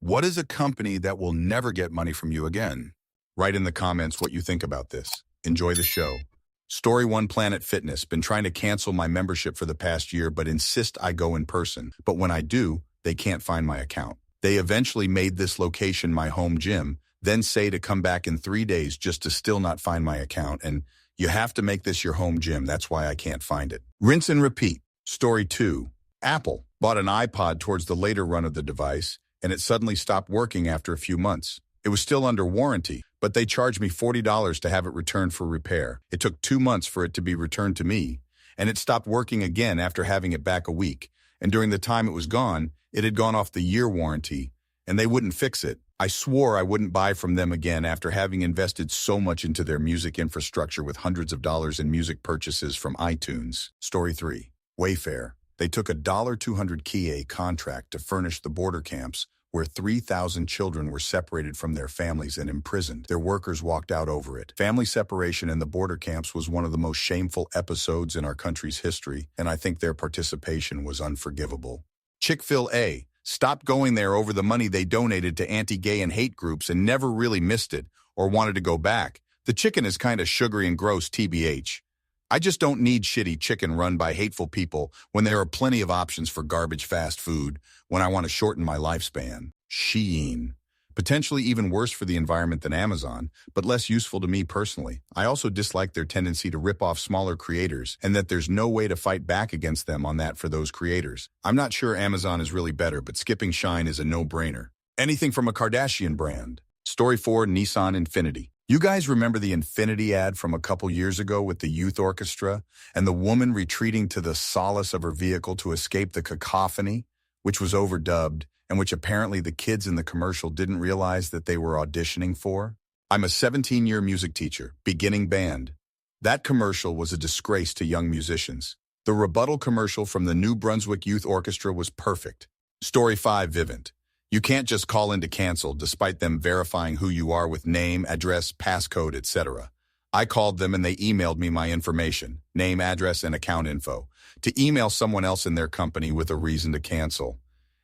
What is a company that will never get money from you again? Write in the comments what you think about this. Enjoy the show. Story 1 Planet Fitness. Been trying to cancel my membership for the past year, but insist I go in person. But when I do, they can't find my account. They eventually made this location my home gym, then say to come back in 3 days just to still not find my account. And you have to make this your home gym. That's why I can't find it. Rinse and repeat. Story 2. Apple bought an iPod towards the later run of the device, and it suddenly stopped working after a few months. It was still under warranty, but they charged me $40 to have it returned for repair. It took 2 months for it to be returned to me, and it stopped working again after having it back a week. And during the time it was gone, it had gone off the year warranty, and they wouldn't fix it. I swore I wouldn't buy from them again after having invested so much into their music infrastructure with hundreds of dollars in music purchases from iTunes. Story 3. Wayfair. They took a $200 Kia contract to furnish the border camps where 3,000 children were separated from their families and imprisoned. Their workers walked out over it. Family separation in the border camps was one of the most shameful episodes in our country's history, and I think their participation was unforgivable. Chick-fil-A stopped going there over the money they donated to anti-gay and hate groups and never really missed it or wanted to go back. The chicken is kind of sugary and gross, TBH. I just don't need shitty chicken run by hateful people when there are plenty of options for garbage fast food when I want to shorten my lifespan. Shein. Potentially even worse for the environment than Amazon, but less useful to me personally. I also dislike their tendency to rip off smaller creators and that there's no way to fight back against them on that for those creators. I'm not sure Amazon is really better, but skipping Shein is a no-brainer. Anything from a Kardashian brand. Story 4 Nissan Infiniti. You guys remember the Infiniti ad from a couple years ago with the youth orchestra and the woman retreating to the solace of her vehicle to escape the cacophony, which was overdubbed and which apparently the kids in the commercial didn't realize that they were auditioning for? I'm a 17-year music teacher, beginning band. That commercial was a disgrace to young musicians. The rebuttal commercial from the New Brunswick Youth Orchestra was perfect. Story 5 Vivint. You can't just call in to cancel despite them verifying who you are with name, address, passcode, etc. I called them and they emailed me my information, name, address, and account info, to email someone else in their company with a reason to cancel.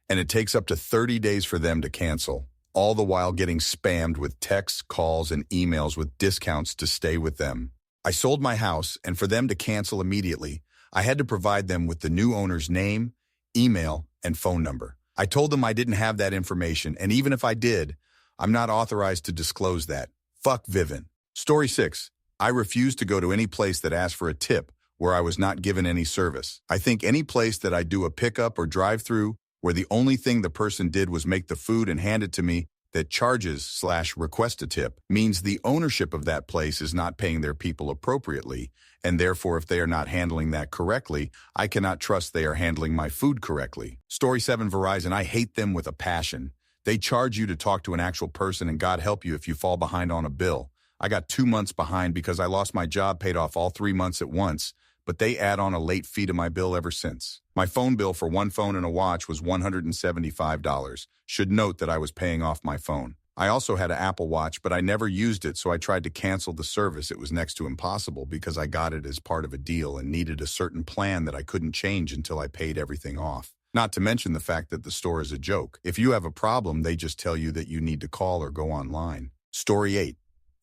And it takes up to 30 days for them to cancel, all the while getting spammed with texts, calls, and emails with discounts to stay with them. I sold my house, and for them to cancel immediately, I had to provide them with the new owner's name, email, and phone number. I told them I didn't have that information, and even if I did, I'm not authorized to disclose that. Fuck Vivint. Story 6. I refuse to go to any place that asks for a tip where I was not given any service. I think any place that I do a pickup or drive-through where the only thing the person did was make the food and hand it to me that charges/request a tip means the ownership of that place is not paying their people appropriately, and therefore if they are not handling that correctly, I cannot trust they are handling my food correctly. Story 7 Verizon. I hate them with a passion. They charge you to talk to an actual person, and God help you if you fall behind on a bill. I got 2 months behind because I lost my job, paid off all 3 months at once, but they add on a late fee to my bill ever since. My phone bill for one phone and a watch was $175. Should note that I was paying off my phone. I also had an Apple Watch, but I never used it, so I tried to cancel the service. It was next to impossible because I got it as part of a deal and needed a certain plan that I couldn't change until I paid everything off. Not to mention the fact that the store is a joke. If you have a problem, they just tell you that you need to call or go online. Story 8.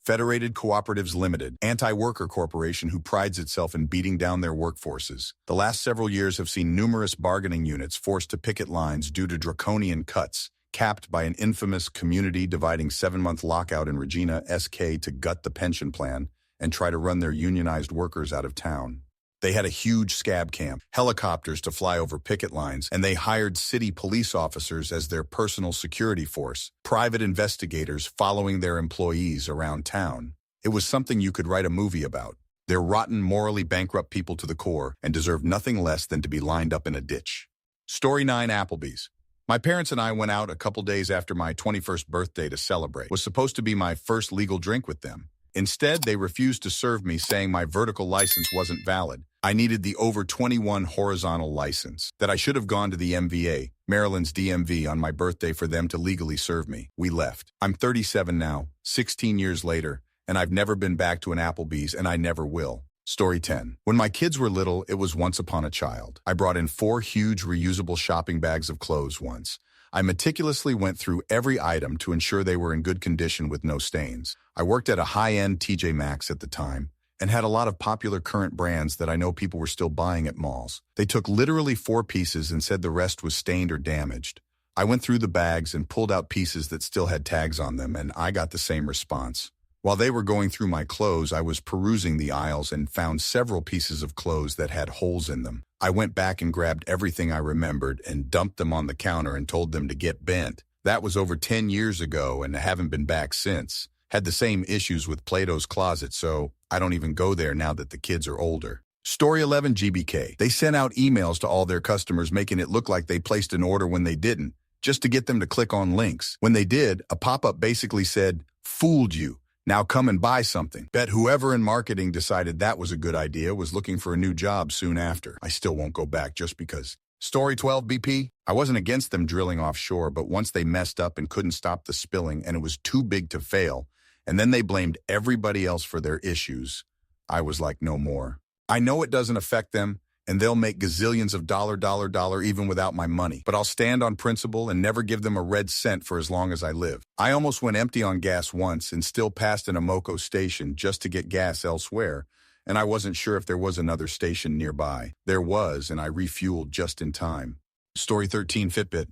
Federated Cooperatives Limited, anti-worker corporation who prides itself in beating down their workforces. The last several years have seen numerous bargaining units forced to picket lines due to draconian cuts, capped by an infamous community-dividing 7-month lockout in Regina, SK to gut the pension plan and try to run their unionized workers out of town. They had a huge scab camp, helicopters to fly over picket lines, and they hired city police officers as their personal security force, private investigators following their employees around town. It was something you could write a movie about. They're rotten, morally bankrupt people to the core and deserve nothing less than to be lined up in a ditch. Story 9 Applebee's. My parents and I went out a couple days after my 21st birthday to celebrate. It was supposed to be my first legal drink with them. Instead, they refused to serve me, saying my vertical license wasn't valid. I needed the over 21 horizontal license, that I should have gone to the MVA, Maryland's DMV, on my birthday for them to legally serve me. We left. I'm 37 now, 16 years later, and I've never been back to an Applebee's, and I never will. Story 10. When my kids were little, it was once upon a child. I brought in 4 huge reusable shopping bags of clothes once. I meticulously went through every item to ensure they were in good condition with no stains. I worked at a high-end TJ Maxx at the time and had a lot of popular current brands that I know people were still buying at malls. They took literally 4 pieces and said the rest was stained or damaged. I went through the bags and pulled out pieces that still had tags on them, and I got the same response. While they were going through my clothes, I was perusing the aisles and found several pieces of clothes that had holes in them. I went back and grabbed everything I remembered and dumped them on the counter and told them to get bent. That was over 10 years ago, and I haven't been back since. Had the same issues with Plato's Closet, so I don't even go there now that the kids are older. Story 11 GBK. They sent out emails to all their customers making it look like they placed an order when they didn't, just to get them to click on links. When they did, a pop-up basically said, "Fooled you. Now come and buy something." Bet whoever in marketing decided that was a good idea was looking for a new job soon after. I still won't go back just because. Story 12 BP. I wasn't against them drilling offshore, but once they messed up and couldn't stop the spilling and it was too big to fail, and then they blamed everybody else for their issues, I was like, no more. I know it doesn't affect them, and they'll make gazillions of dollar even without my money. But I'll stand on principle and never give them a red cent for as long as I live. I almost went empty on gas once and still passed an Amoco station just to get gas elsewhere, and I wasn't sure if there was another station nearby. There was, and I refueled just in time. Story 13 Fitbit.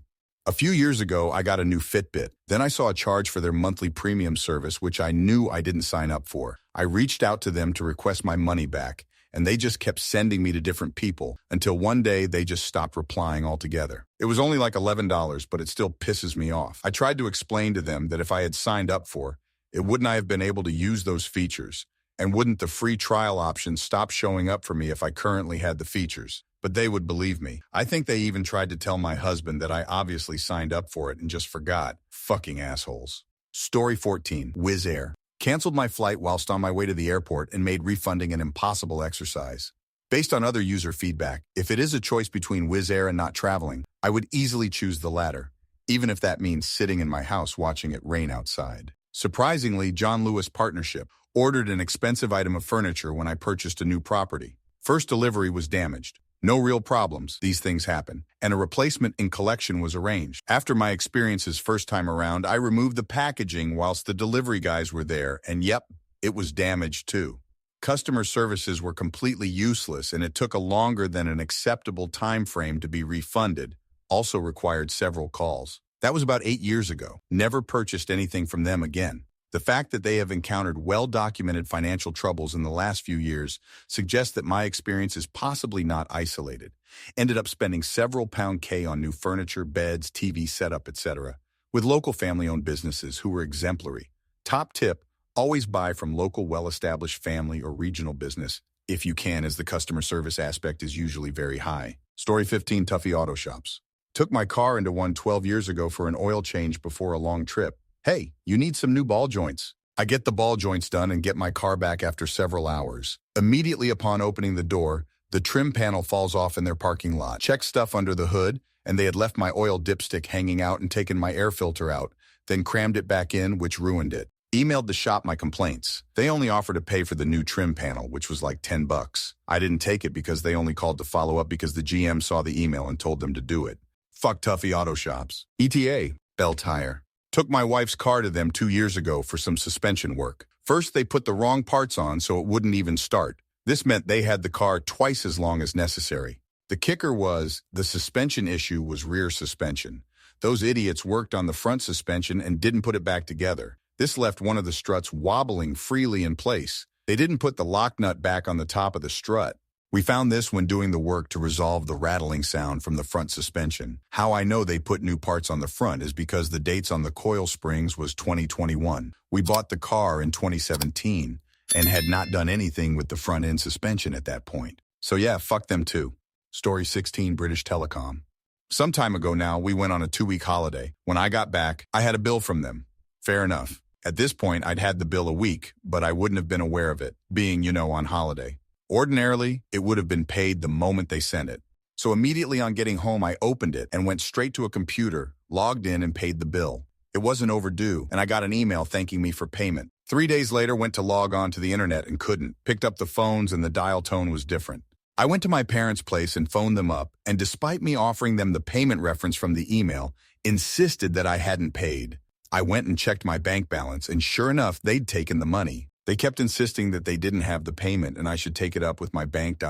A few years ago, I got a new Fitbit. Then I saw a charge for their monthly premium service, which I knew I didn't sign up for. I reached out to them to request my money back, and they just kept sending me to different people until one day they just stopped replying altogether. It was only like $11, but it still pisses me off. I tried to explain to them that if I had signed up for it, wouldn't I have been able to use those features? And wouldn't the free trial option stop showing up for me if I currently had the features? But they would believe me. I think they even tried to tell my husband that I obviously signed up for it and just forgot. Fucking assholes. Story 14, Wizz Air. Canceled my flight whilst on my way to the airport and made refunding an impossible exercise. Based on other user feedback, if it is a choice between Wizz Air and not traveling, I would easily choose the latter, even if that means sitting in my house watching it rain outside. Surprisingly, John Lewis Partnership ordered an expensive item of furniture when I purchased a new property. First delivery was damaged. No real problems, these things happen, and a replacement in collection was arranged. After my experiences first time around, I removed the packaging whilst the delivery guys were there, and yep, it was damaged too. Customer services were completely useless, and it took a longer than an acceptable time frame to be refunded, also required several calls. That was about 8 years ago. Never purchased anything from them again. The fact that they have encountered well-documented financial troubles in the last few years suggests that my experience is possibly not isolated. Ended up spending several £K on new furniture, beds, TV setup, etc., with local family-owned businesses who were exemplary. Top tip, always buy from local well-established family or regional business, if you can, as the customer service aspect is usually very high. Story 15, Tuffy Auto Shops. Took my car into one 12 years ago for an oil change before a long trip. Hey, you need some new ball joints. I get the ball joints done and get my car back after several hours. Immediately upon opening the door, the trim panel falls off in their parking lot. Checked stuff under the hood, and they had left my oil dipstick hanging out and taken my air filter out, then crammed it back in, which ruined it. Emailed the shop my complaints. They only offered to pay for the new trim panel, which was like $10. I didn't take it because they only called to follow up because the GM saw the email and told them to do it. Fuck Tuffy Auto Shops. ETA, Bell Tire. Took my wife's car to them 2 years ago for some suspension work. First, they put the wrong parts on so it wouldn't even start. This meant they had the car twice as long as necessary. The kicker was, the suspension issue was rear suspension. Those idiots worked on the front suspension and didn't put it back together. This left one of the struts wobbling freely in place. They didn't put the lock nut back on the top of the strut. We found this when doing the work to resolve the rattling sound from the front suspension. How I know they put new parts on the front is because the dates on the coil springs was 2021. We bought the car in 2017 and had not done anything with the front end suspension at that point. So yeah, fuck them too. Story 16, British Telecom. Some time ago now, we went on a 2-week holiday. When I got back, I had a bill from them. Fair enough. At this point, I'd had the bill a week, but I wouldn't have been aware of it, being, on holiday. Ordinarily, it would have been paid the moment they sent it. So immediately on getting home, I opened it and went straight to a computer, logged in and paid the bill. It wasn't overdue, and I got an email thanking me for payment. 3 days later, went to log on to the internet and couldn't. Picked up the phones and the dial tone was different. I went to my parents' place and phoned them up, and despite me offering them the payment reference from the email, insisted that I hadn't paid. I went and checked my bank balance, and sure enough, they'd taken the money. They kept insisting that they didn't have the payment and I should take it up with my bank.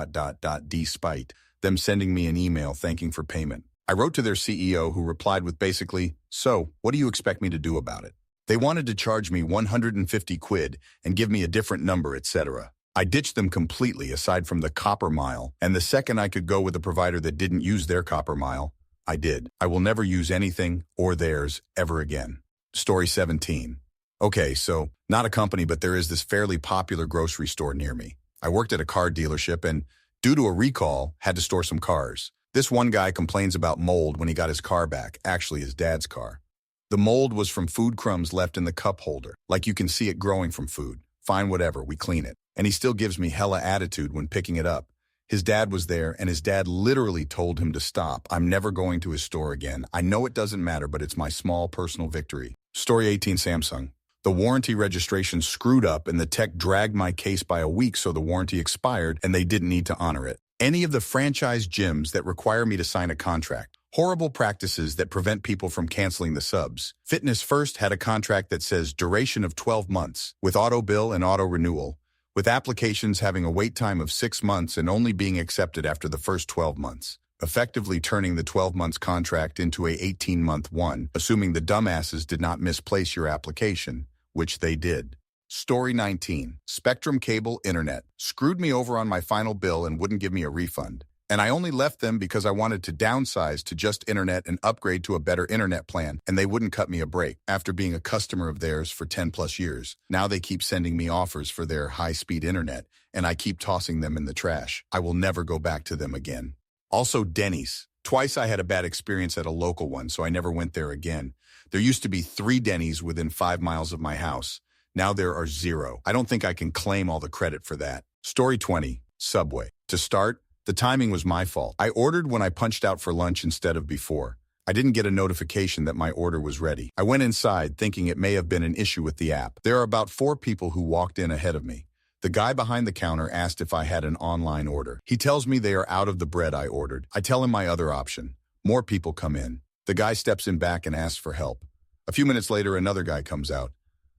Despite them sending me an email thanking for payment. I wrote to their CEO, who replied with basically, "So, what do you expect me to do about it?" They wanted to charge me 150 quid and give me a different number, etc. I ditched them completely aside from the copper mile, and the second I could go with a provider that didn't use their copper mile, I did. I will never use anything or theirs ever again. Story 17. Okay, so not a company, but there is this fairly popular grocery store near me. I worked at a car dealership and, due to a recall, had to store some cars. This one guy complains about mold when he got his car back, actually his dad's car. The mold was from food crumbs left in the cup holder, like you can see it growing from food. Fine, whatever, we clean it. And he still gives me hella attitude when picking it up. His dad was there, and his dad literally told him to stop. I'm never going to his store again. I know it doesn't matter, but it's my small personal victory. Story 18. Samsung. The warranty registration screwed up and the tech dragged my case by a week, so the warranty expired and they didn't need to honor it. Any of the franchise gyms that require me to sign a contract. Horrible practices that prevent people from canceling the subs. Fitness First had a contract that says duration of 12 months, with auto bill and auto renewal, with applications having a wait time of 6 months and only being accepted after the first 12 months. Effectively turning the 12 months contract into a 18-month one, assuming the dumbasses did not misplace your application, which they did. Story 19. Spectrum Cable Internet screwed me over on my final bill and wouldn't give me a refund. And I only left them because I wanted to downsize to just internet and upgrade to a better internet plan, and they wouldn't cut me a break. After being a customer of theirs for 10 plus years, now they keep sending me offers for their high-speed internet, and I keep tossing them in the trash. I will never go back to them again. Also, Denny's. Twice I had a bad experience at a local one, so I never went there again. There used to be 3 Denny's within 5 miles of my house. Now there are 0. I don't think I can claim all the credit for that. Story 20. Subway. To start, the timing was my fault. I ordered when I punched out for lunch instead of before. I didn't get a notification that my order was ready. I went inside thinking it may have been an issue with the app. There are about 4 people who walked in ahead of me. The guy behind the counter asked if I had an online order. He tells me they are out of the bread I ordered. I tell him my other option. More people come in. The guy steps in back and asks for help. A few minutes later, another guy comes out.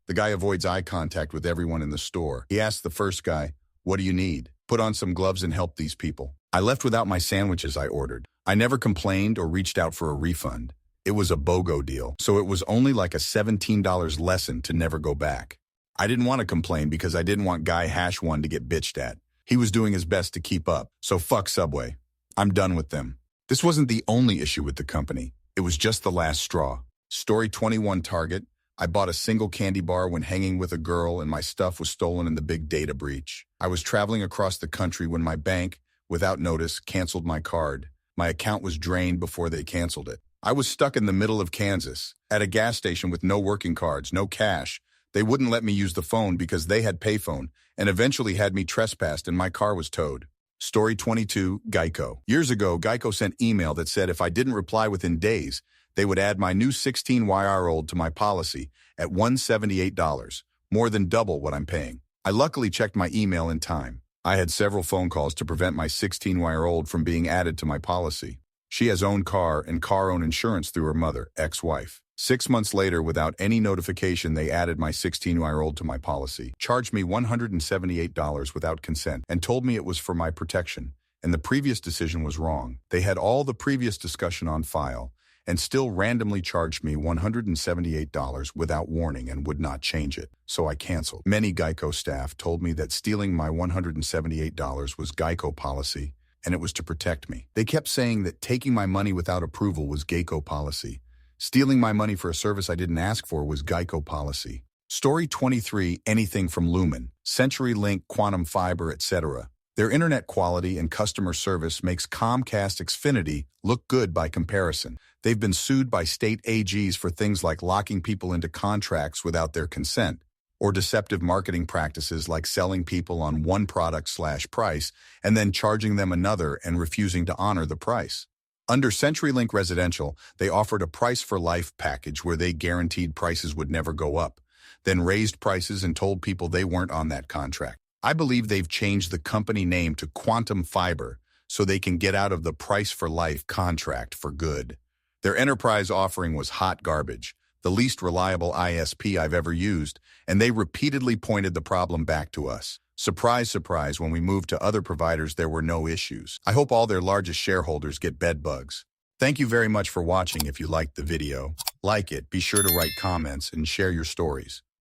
The guy avoids eye contact with everyone in the store. He asks the first guy, "What do you need?" Put on some gloves and help these people. I left without my sandwiches I ordered. I never complained or reached out for a refund. It was a BOGO deal, so it was only like a $17 lesson to never go back. I didn't want to complain because I didn't want Guy Hash 1 to get bitched at. He was doing his best to keep up, so fuck Subway. I'm done with them. This wasn't the only issue with the company. It was just the last straw. Story 21. Target. I bought a single candy bar when hanging with a girl and my stuff was stolen in the big data breach. I was traveling across the country when my bank, without notice, canceled my card. My account was drained before they canceled it. I was stuck in the middle of Kansas, at a gas station with no working cards, no cash. They wouldn't let me use the phone because they had payphone, and eventually had me trespassed and my car was towed. Story 22. Geico. Years ago, Geico sent email that said if I didn't reply within days, they would add my new 16-year-old to my policy at $178, more than double what I'm paying. I luckily checked my email in time. I had several phone calls to prevent my 16-year-old from being added to my policy. She has own car and car-owned insurance through her mother, ex-wife. 6 months later, without any notification, they added my 16-year-old to my policy, charged me $178 without consent, and told me it was for my protection, and the previous decision was wrong. They had all the previous discussion on file, and still randomly charged me $178 without warning and would not change it, so I canceled. Many Geico staff told me that stealing my $178 was Geico policy, and it was to protect me. They kept saying that taking my money without approval was Geico policy. Stealing my money for a service I didn't ask for was Geico policy. Story 23. Anything from Lumen, CenturyLink, Quantum Fiber, etc. Their internet quality and customer service makes Comcast Xfinity look good by comparison. They've been sued by state AGs for things like locking people into contracts without their consent, or deceptive marketing practices like selling people on one product/price and then charging them another and refusing to honor the price. Under CenturyLink Residential, they offered a price-for-life package where they guaranteed prices would never go up, then raised prices and told people they weren't on that contract. I believe they've changed the company name to Quantum Fiber so they can get out of the price-for-life contract for good. Their enterprise offering was hot garbage, the least reliable ISP I've ever used, and they repeatedly pointed the problem back to us. Surprise, surprise, when we moved to other providers, there were no issues. I hope all their largest shareholders get bed bugs. Thank you very much for watching. If you liked the video, like it, be sure to write comments and share your stories.